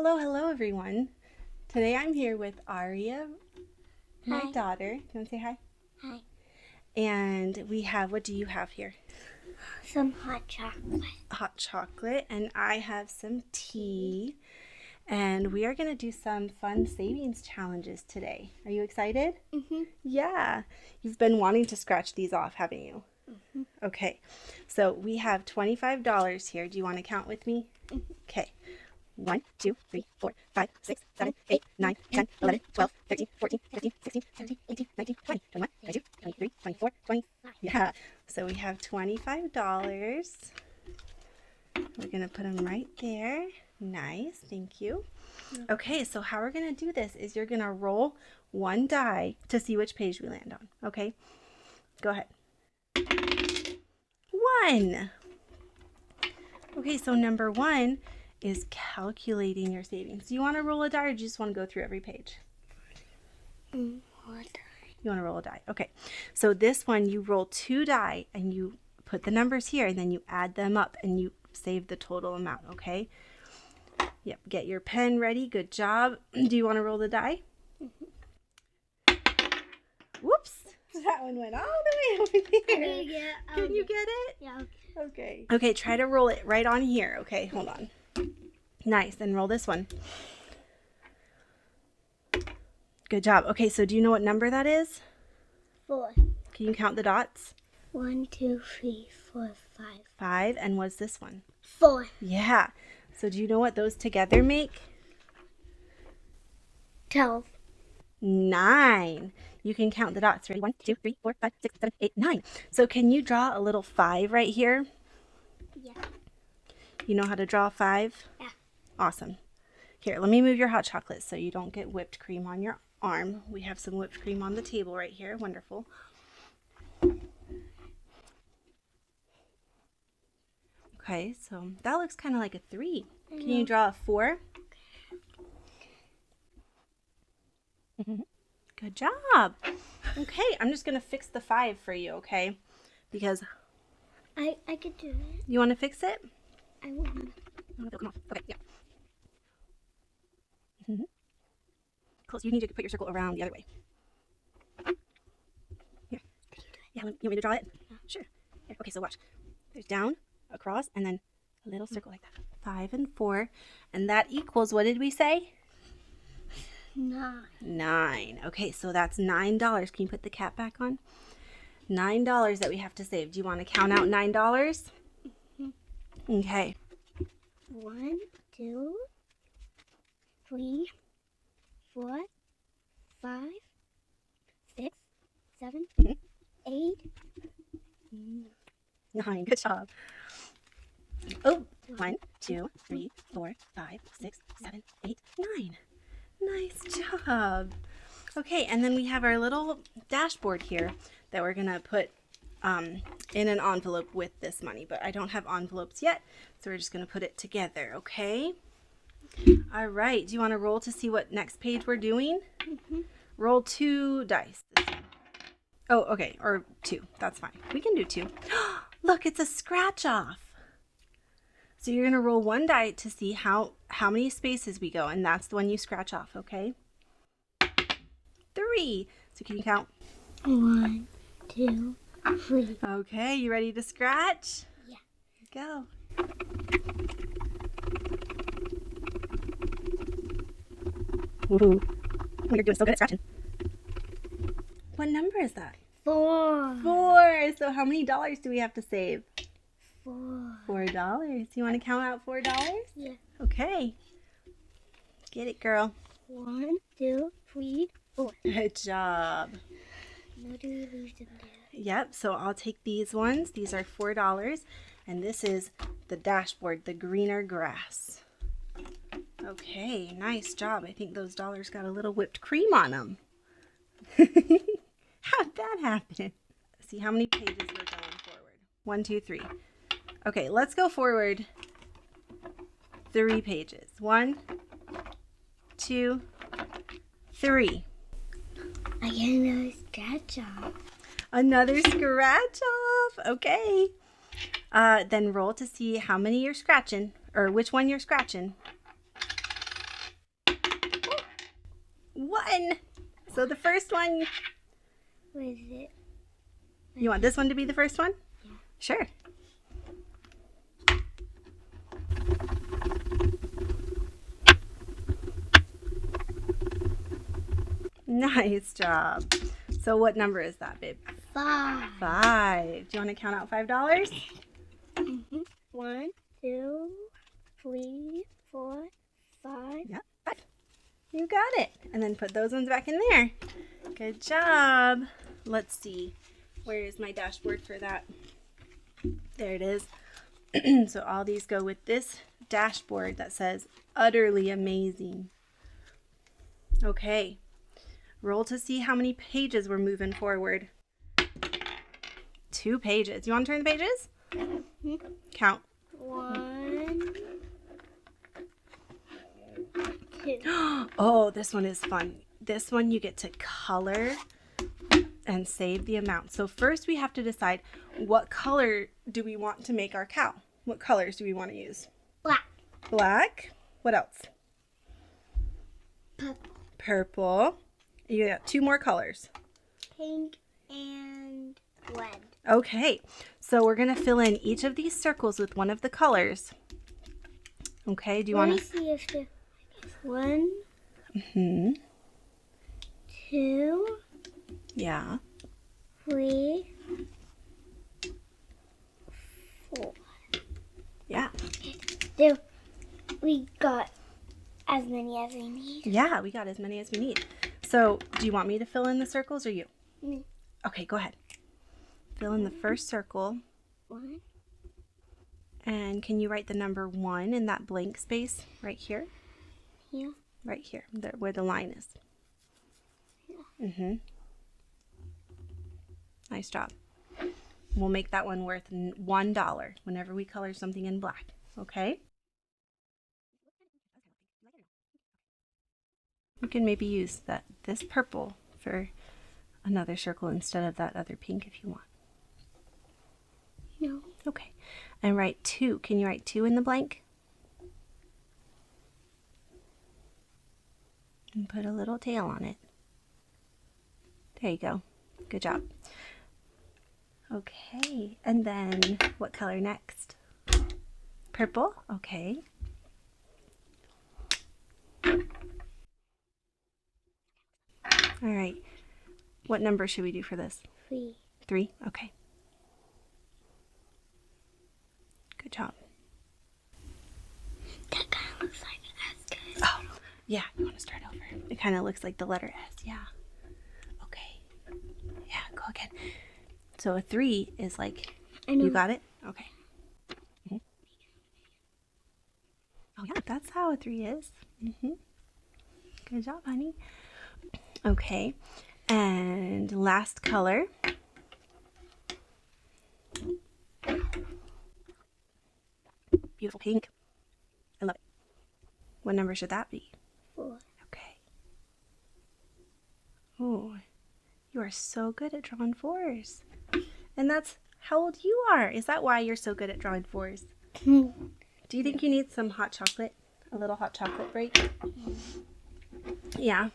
Hello everyone. Today I'm here with Aria, my Hi. daughter. Do you want to say hi? Hi. And we have, what do you have here? Some hot chocolate. Hot chocolate, and I have some tea. And we are going to do some fun savings challenges today. Are you excited? Mm-hmm. Yeah. You've been wanting to scratch these off, haven't you? Mm-hmm. Okay. So we have $25 here. Do you want to count with me? Mm-hmm. Okay. 1, 2, 3, 4, 5, 6, 7, 8, 9, 10, 11, 12, 13, 14, 15, 16, 17, 18, 19, 20, 21, 22, 23, 24, 25. Yeah. So we have $25. We're going to put them right there. Nice. Thank you. Okay, so how we're going to do this is you're going to roll one die to see which page we land on. Okay? Go ahead. 1. Okay, so number 1 is calculating your savings. Do you want to roll a die or do you just want to go through every page? What? You want to roll a die. Okay. So this one, you roll 2 die and you put the numbers here and then you add them up and you save the total amount, okay? Yep. Get your pen ready. Good job. Do you want to roll the die? Mm-hmm. Whoops. That one went all the way over there. Yeah, Can you get it? Yeah. Okay. Okay, try to roll it right on here. Okay, hold on. Nice. Then roll this one. Good job. Okay, so do you know what number that is? 4. Can you count the dots? 1, 2, 3, 4, 5. 5. And what's this one? 4. Yeah. So do you know what those together make? 12. 9. You can count the dots. Ready? 1, 2, 3, 4, 5, 6, 7, 8, 9. So can you draw a little 5 right here? Yeah. You know how to draw 5? Yeah. Awesome. Here, let me move your hot chocolate so you don't get whipped cream on your arm. We have some whipped cream on the table right here. Wonderful. Okay, so that looks kind of like a 3. Can you draw a 4? Good job. Okay, I'm just going to fix the 5 for you, okay? Because I could do it. you want to fix it? I will. Come off. Okay, yeah. Close. You need to put your circle around the other way. Here. Yeah, you want me to draw it? Yeah. Sure. Here. Okay, so watch. There's down, across, and then a little circle like that. 5 and 4. And that equals, what did we say? 9. 9. Okay, so that's $9. Can you put the cap back on? $9 that we have to save. Do you want to count out $9? Mm-hmm. Okay. 1, 2, 3, 4, 5, 6, 7, 8, 9. Good job. Oh, 1, 2, 3, 4, 5, 6, 7, 8, 9. Nice job. Okay, and then we have our little dashboard here that we're going to put in an envelope with this money, but I don't have envelopes yet, so we're just going to put it together, okay? All right, do you want to roll to see what next page we're doing? Mm-hmm. Roll 2 dice. Oh, okay, or 2. That's fine. We can do 2. Look, it's a scratch off. So you're going to roll 1 die to see how many spaces we go, and that's the one you scratch off, okay? 3. So can you count? 1, 2, 3. Okay, you ready to scratch? Yeah. Go. Woohoo. You're doing so good at scratching. What number is that? 4. 4. So how many dollars do we have to save? 4. $4. You want to count out $4? Yeah. Okay. Get it, girl. 1, 2, 3, 4. Good job. No, do we lose them there? Yep, so I'll take these ones. These are $4. And this is the dashboard, the greener grass. Okay, nice job. I think those dollars got a little whipped cream on them. How'd that happen? See how many pages we're going forward. 1, 2, 3. Okay, let's go forward 3 pages. 1, 2, 3. I get another scratch off. Another scratch off. Okay. Then roll to see how many you're scratching, or which one you're scratching. 1. So the first one, What is it? you want this one to be the first one? Yeah. Sure. Nice job. So what number is that, babe? 5. 5. Do you want to count out $5? 1, 2, 3, 4, 5. Yep, 5. You got it. And then put those ones back in there. Good job. Let's see. Where is my dashboard for that? There it is. So all these go with this dashboard that says utterly amazing. Okay. Roll to see how many pages we're moving forward. 2 pages. You want to turn the pages? Count. 1, 2. Oh, this one is fun. This one you get to color and save the amount. So first we have to decide what color do we want to make our cow? What colors do we want to use? Black. Black. What else? Purple. Purple. You got 2 more colors. Pink and red. Okay, so we're going to fill in each of these circles with one of the colors. Okay, do you want Let to? me see if the 1, Mm-hmm. 2, Yeah. 3, 4. Yeah. There, we got as many as we need. Yeah, we got as many as we need. So, do you want me to fill in the circles or you? Me. Okay, go ahead. Fill in the first circle. 1, And can you write the number 1 in that blank space right here? here, Right here, where the line is. Mm-hmm. Nice job. We'll make that one worth $1 whenever we color something in black. Okay? You can maybe use this purple for another circle instead of that other pink if you want. no, Okay. And write 2. Can you write 2 in the blank? And put a little tail on it. There you go. Good job. Okay. And then what color next? Purple? Okay. All right. What number should we do for this? 3. 3? Okay. Good job. That kind of looks like an S. Oh, yeah. You want to start over. It kind of looks like the letter S. Yeah. Okay. Yeah, go again. So a 3 is like, I know. you got it? Okay. Mhm. Oh, yeah. That's how a 3 is. Good job, honey. Okay. And last color. Beautiful pink. I love it. What number should that be? 4. Okay. Oh, you are so good at drawing 4s. And that's how old you are. Is that why you're so good at drawing 4s? Do you think you need some hot chocolate? A little hot chocolate break? Yeah.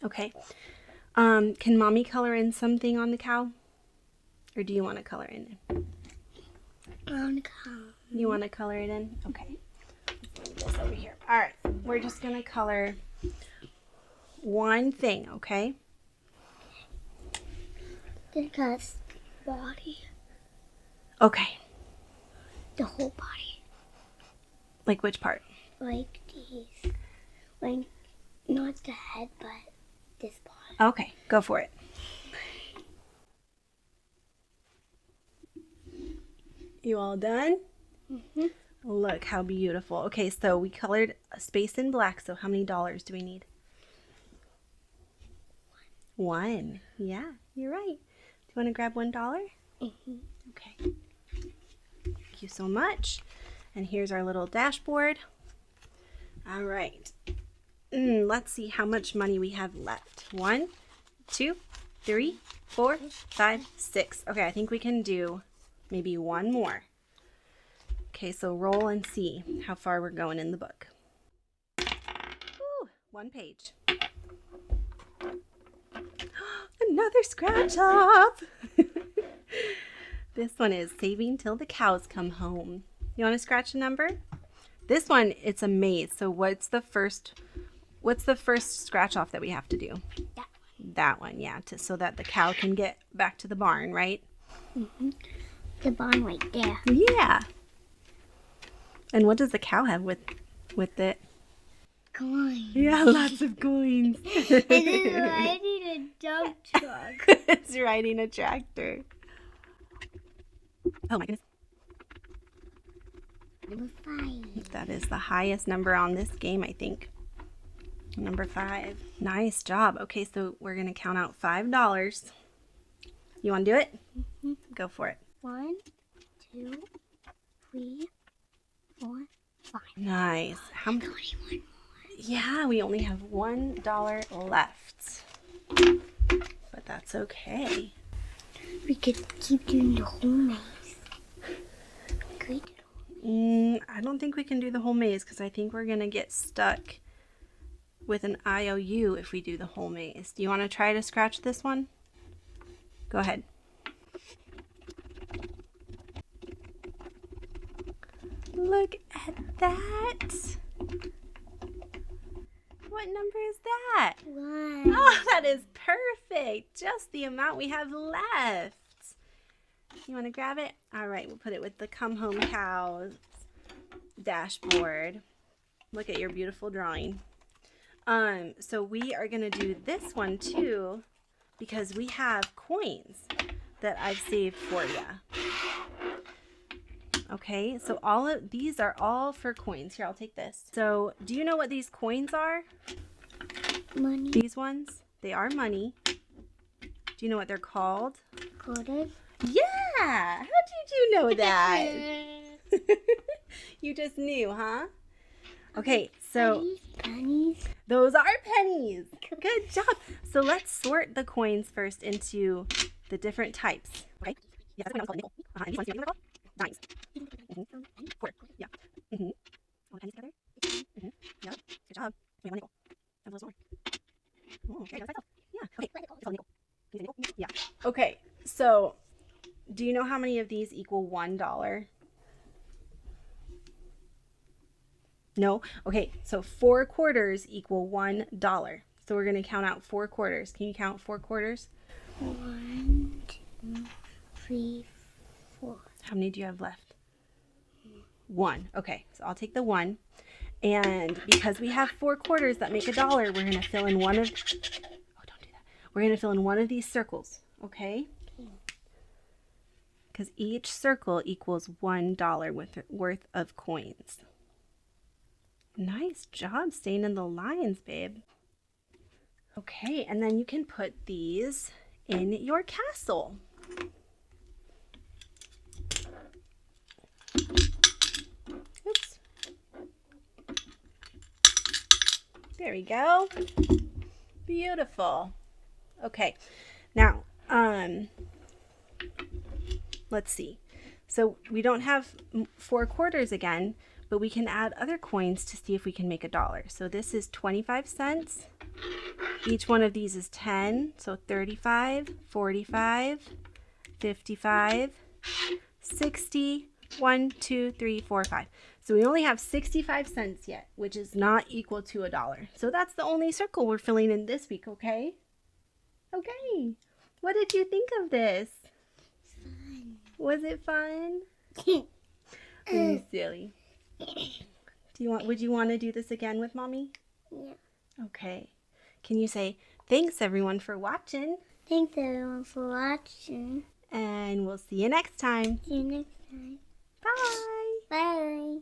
Okay. Can mommy color in something on the cow? Or do you want to color in? You want to color it in? Okay. Let's move this over here. All right. We're just going to color one thing, okay? The guy's body. Okay. The whole body. Like which part? Like these. Like, not the head, but this part. Okay. Go for it. You all done? Look how beautiful. Okay, so we colored a space in black. So how many dollars do we need? 1. Yeah, you're right. Do you want to grab $1? Okay. Thank you so much. And here's our little dashboard. All right. Let's see how much money we have left. 1, 2, 3, 4, 5, 6. Okay, I think we can do maybe one more. Okay, so roll and see how far we're going in the book. Woo, One page. Another scratch off. This one is saving till the cows come home. You want to scratch a number? This one, it's a maze. So what's the first scratch off that we have to do? That one, yeah, so that the cow can get back to the barn, right? Mm-hmm. The barn right there. Yeah. And what does the cow have with it? Coins. Yeah, lots of coins. And it's riding a dump truck. It's riding a tractor. Oh my goodness. Number 5. That is the highest number on this game, I think. Number 5. Nice job. Okay, so we're going to count out $5. You want to do it? Mm-hmm. Go for it. 1, 2, 3, 4, 5. Nice. How many? Yeah, we only have $1 left. But that's okay. We could keep doing the whole maze. Great. I don't think we can do the whole maze because I think we're going to get stuck with an IOU if we do the whole maze. Do you want to try to scratch this one? Go ahead. Look at that. What number is that? 1. Oh, that is perfect. Just the amount we have left. You want to grab it? All right, we'll put it with the Come Home Cows dashboard. Look at your beautiful drawing. So we are going to do this one too because we have coins that I've saved for you. Okay, so all of these are all for coins. Here, I'll take this. So do you know what these coins are? Money. These ones? They are money. Do you know what they're called? Quarters. Yeah! How did you know that? You just knew, huh? Okay, so Pennies. those are pennies. Good job. So let's sort the coins first into the different types. Okay? Yeah, that's what I was called nickel. And these ones, you know what they're called? Dimes. Mm-hmm. Quarter. Yeah. Mm-hmm. All the pennies together. Mm-hmm. Yep. Good job. We have one nickel. Have a little more. Oh, there you go. Yeah. Okay. It's all nickel. Can you say nickel? Yeah. Okay. So, do you know how many of these equal $1? No? Okay, so 4 quarters equal $1. So we're going to count out 4 quarters. Can you count 4 quarters? 1, 2, 3, 4. How many do you have left? 1. Okay, so I'll take the 1. And because we have 4 quarters that make $1, we're going to fill in one of... Oh, don't do that. We're going to fill in one of these circles, okay? Because each circle equals $1 worth of coins. Nice job staying in the lines, babe. Okay, and then you can put these in your castle. Oops. There we go. Beautiful. Okay, now, let's see. So we don't have 4 quarters again, but we can add other coins to see if we can make $1. So this is 25 cents. Each one of these is 10. So 35, 45, 55, 60, 1, 2, 3, 4, 5. So we only have 65 cents yet, which is not equal to $1. So that's the only circle we're filling in this week, okay? Okay. What did you think of this? Fun. Was it fun? You're silly. Would you want to do this again with Mommy? Yeah. Okay. Can you say, thanks everyone for watching? Thanks everyone for watching. And we'll see you next time. See you next time. Bye. Bye.